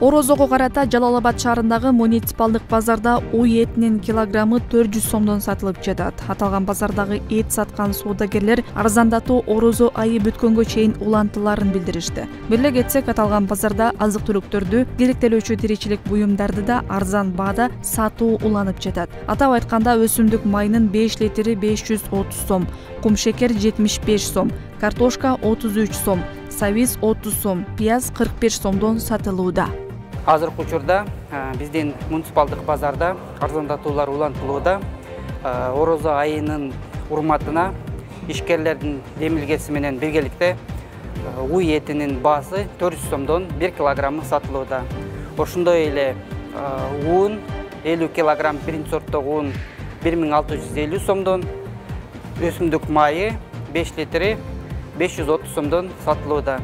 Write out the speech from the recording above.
Орозого карата Жалал Абад шаарындагы муниципалдык базарда уй этинин килограммы 400 сомдон сатылып жатат. Аталган базардагы эт саткан соодагерлер арзандатуу Орозо айы бүткөнгө чейин улантыларын билдиришти. Биле кетсек, аталган базарда азык-түлүктөрдү, керектелүүчү тиричилик буюмдарды да арзан баада сатуу уланып жатат. Атап айтканда, өсүмдүк майынын 5 литри 530 сом, кум шекер 75 сом, картошка 33 сом, сабиз 30 сом, пияз 45 сомдон сатылууда. Азыркы учурда биздин муниципалдык базарда арзандатуулар улантылууда. Орозо айынын урматына ишкерлердин демилгеси менен биргеликте уй этинин баасы 400 сомдон 1 килограммы сатылууда. Ошондой эле уун 50 килограмм биринчи сорттогу уун 1650 сомдон, өсүмдүк майы 5 литри 530 сомдон сатылууда.